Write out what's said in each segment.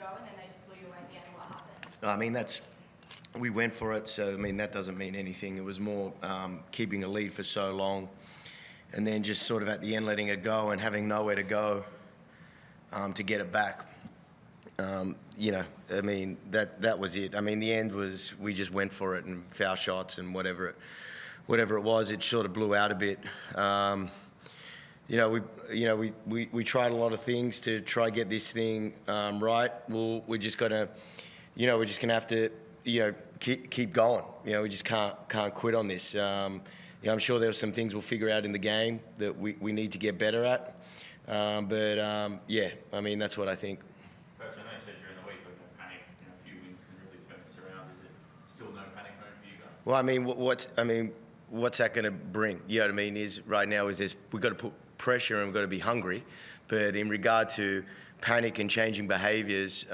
go, and then they just blew you away at the end. What happened? I mean, we went for it, so I mean that doesn't mean anything. It was more keeping a lead for so long, and then just sort of at the end letting it go and having nowhere to go to get it back. You know, I mean that was it. I mean the end was we just went for it and foul shots and whatever it was. It sort of blew out a bit. We tried a lot of things to try get this thing right. We're just gonna have to keep going. We just can't quit on this. I'm sure there are some things we'll figure out in the game that we need to get better at. I mean that's what I think. Coach, I know you said during the week like no panic. A few wins can really turn this around. Is it still no panic mode for you guys? Well, what's that going to bring? You know what I mean? We've got to put pressure and we've got to be hungry. But in regard to panic and changing behaviours,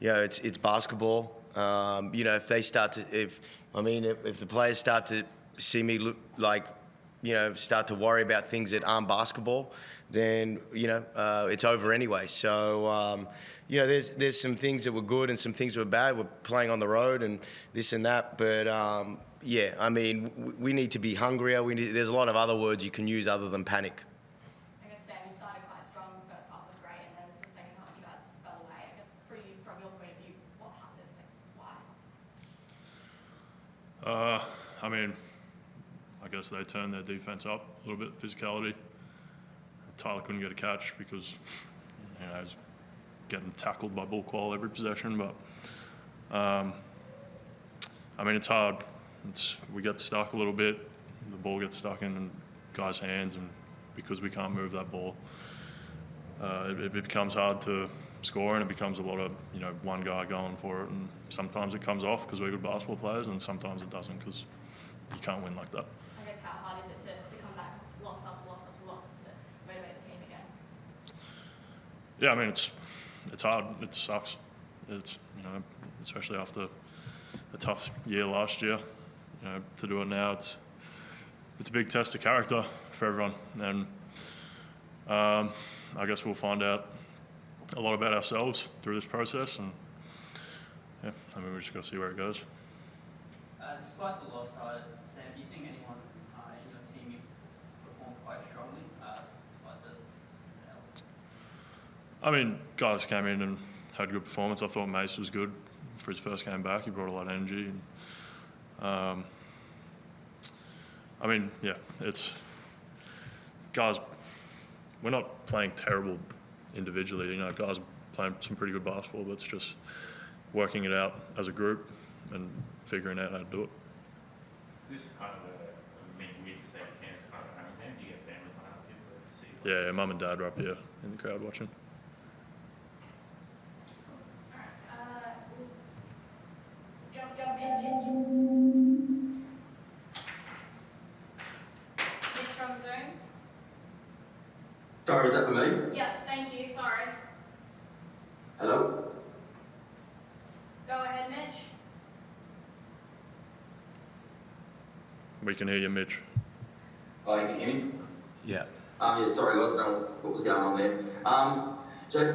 it's basketball. If the players start to see me start to worry about things that aren't basketball, then it's over anyway. So there's some things that were good and some things that were bad. We're playing on the road and this and that, but we need to be hungrier. There's a lot of other words you can use other than panic. I guess Sam, you started quite strong. The first half was great, and then the second half you guys just fell away. I guess for you, from your point of view, what happened? Why? I guess they turned their defense up a little bit, physicality. Tyler couldn't get a catch because he was getting tackled by ball qual every possession. But it's hard. We get stuck a little bit. The ball gets stuck in guys' hands, and because we can't move that ball, it becomes hard to score, and it becomes a lot of one guy going for it. And sometimes it comes off because we're good basketball players, and sometimes it doesn't because you can't win like that. I guess how hard is it to come back loss after loss after loss to motivate the team again? Yeah, it's hard. It sucks. It's especially after a tough year last year. To do it now, it's a big test of character for everyone, and I guess we'll find out a lot about ourselves through this process, and we just got to see where it goes. Despite the loss, Sam, do you think anyone in your team performed quite strongly despite the Guys came in and had a good performance. I thought Mace was good for his first game back. He brought a lot of energy. And, it's guys. We're not playing terrible individually. Guys are playing some pretty good basketball, but it's just working it out as a group and figuring out how to do it. Is this kind of weird to say Cairns kind of home game? Do you get family kind of people to see? Yeah, mum and dad are up here in the crowd watching. Sorry, is that for me? Yeah, thank you. Sorry. Hello? Go ahead, Mitch. We can hear you, Mitch. Oh, you can hear me? Yeah. Sorry guys, I don't know what was going on there. Jack,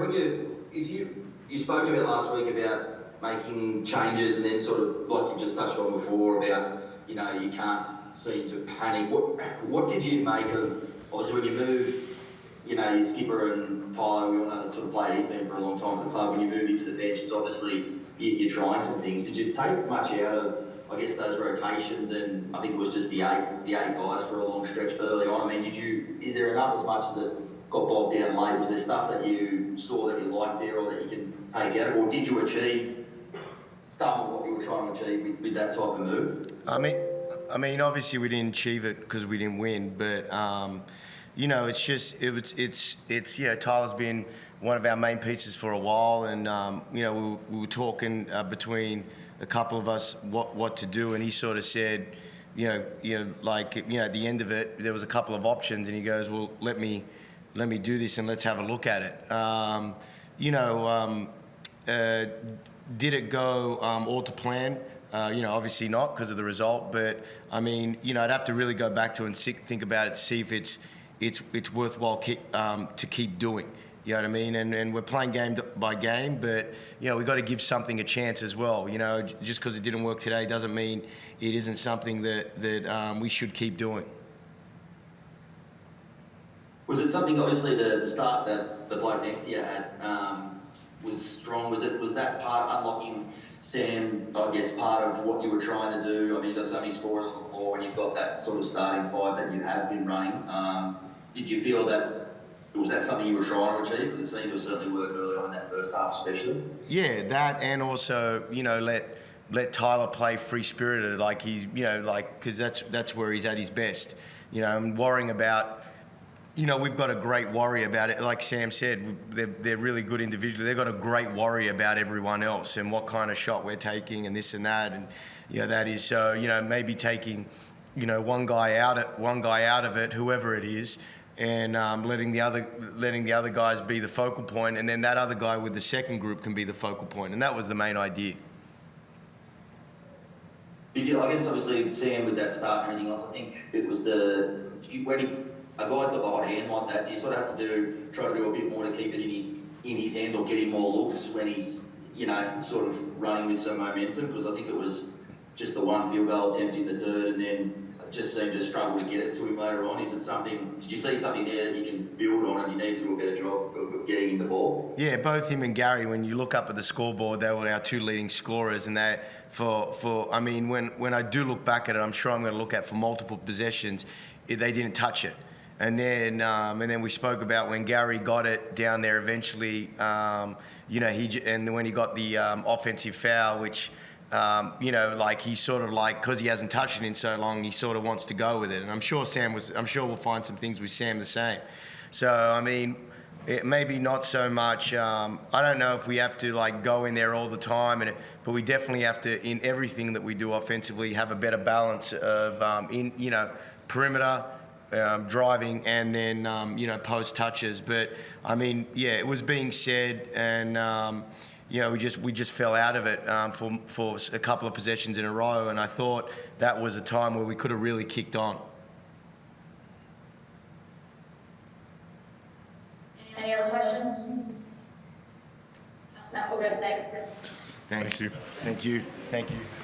you spoke about last week about making changes and then sort of like you just touched on before about you can't seem to panic. What did you make of obviously when you moved? Your skipper and Tyler, we all know the sort of player he's been for a long time at the club. When you move into the bench, it's obviously you're trying some things. Did you take much out of, I guess, those rotations? And I think it was just the eight guys for a long stretch early on. Is there enough as much as it got bogged down late? Was there stuff that you saw that you liked there or that you can take out? Or did you achieve some of what you were trying to achieve with that type of move? Obviously we didn't achieve it because we didn't win, but Tyler's been one of our main pieces for a while, and we were talking between a couple of us what to do, and he sort of said, at the end of it, there was a couple of options, and he goes, well, let me do this and let's have a look at it. Did it go all to plan? Obviously not because of the result, but I'd have to really go back to and think about it to see if it's worthwhile to keep doing. You know what I mean? And we're playing game by game, but, you know, we've got to give something a chance as well. You know, just because it didn't work today doesn't mean it isn't something that we should keep doing. Was it something, obviously, the start that the bloke next to you had was strong? Was that part unlocking, Sam, I guess, part of what you were trying to do? I mean, there's so many scorers on the floor and you've got that sort of starting five that you have been running. Did you feel that, was that something you were trying to achieve? Because it seemed to certainly work early on in that first half especially. Yeah, that, and also, you know, let Tyler play free-spirited, like he's, you know, like, because that's where he's at his best. You know, and worrying about, you know, we've got a great worry about it. Like Sam said, they're really good individually. They've got a great worry about everyone else and what kind of shot we're taking and this and that. And, you know, that is so, you know, maybe taking, you know, one guy out of it, whoever it is, and letting the other guys be the focal point, and then that other guy with the second group can be the focal point. And that was the main idea. Did you, I guess obviously Sam with that start and everything else, I think it was when a guy's got the hot hand like that, do you sort of have to try to do a bit more to keep it in his hands or get him more looks when he's, you know, sort of running with some momentum? Because I think it was just the one field goal attempt in the third and then just seemed to struggle to get it to him later on. Is it something, did you see something there that you can build on and you need to do a better job of getting in the ball? Yeah, both him and Gary, when you look up at the scoreboard, they were our two leading scorers, and that I mean, when I do look back at it, I'm sure I'm going to look at for multiple possessions, they didn't touch it. And then we spoke about when Gary got it down there eventually, you know, and when he got the offensive foul, which, you know, like he sort of like, because he hasn't touched it in so long, he sort of wants to go with it. And I'm sure we'll find some things with Sam the same. So, I mean, it maybe not so much, I don't know if we have to like go in there all the time, but we definitely have to, in everything that we do offensively, have a better balance of, you know, perimeter, driving, and then, you know, post touches. But, I mean, yeah, it was being said, and, you know, we just fell out of it for a couple of possessions in a row, and I thought that was a time where we could have really kicked on. Any other questions? No, we're good, thanks. Thanks. Thank you. Thank you. Thank you.